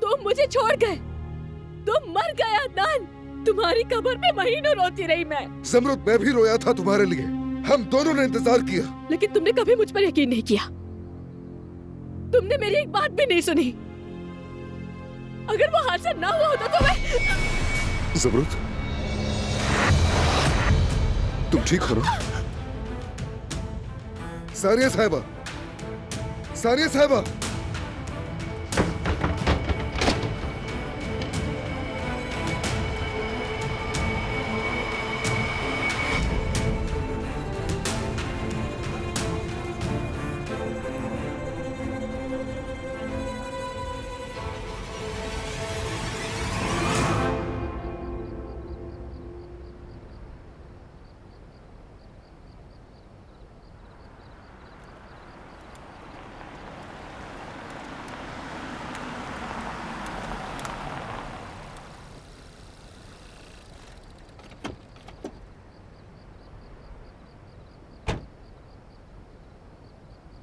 तुम मुझे छोड़ गए, तुम मर गए अदनान। तुम्हारी कब्र में महीनों रोती रही मैं। ज़मरुद, मैं भी रोया था तुम्हारे लिए। हम दोनों ने इंतजार किया, लेकिन तुमने कभी मुझ पर यकीन नहीं किया। तुमने मेरी एक बात भी नहीं सुनी। अगर वो हादसा ना हुआ होता तो मैं। ज़मरुद, तुम ठीक हो ना? सानिया साहिबा, सानिया साहिबा।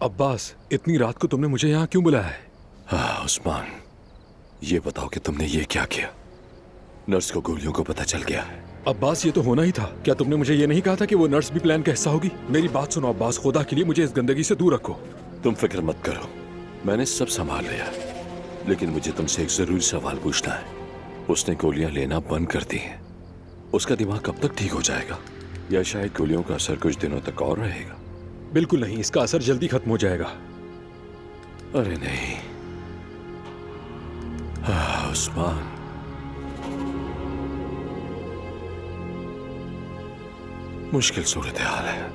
अब्बास, इतनी रात को तुमने मुझे यहाँ क्यों बुलाया है? हाँ उस्मान, ये बताओ कि तुमने ये क्या किया? नर्स को गोलियों को पता चल गया है। अब्बास, ये तो होना ही था। क्या तुमने मुझे ये नहीं कहा था कि वो नर्स भी प्लान का हिस्सा होगी? मेरी बात सुनो अब्बास, खुदा के लिए मुझे इस गंदगी से दूर रखो। तुम फिक्र मत करो, मैंने सब संभाल लिया। लेकिन मुझे तुमसे एक जरूरी सवाल पूछना है। उसने गोलियां लेना बंद कर दी है, उसका दिमाग कब तक ठीक हो जाएगा? या शायद गोलियों का असर कुछ दिनों तक और रहेगा? बिल्कुल नहीं, इसका असर जल्दी खत्म हो जाएगा। अरे नहीं उस्मान, मुश्किल सूरत हाल है।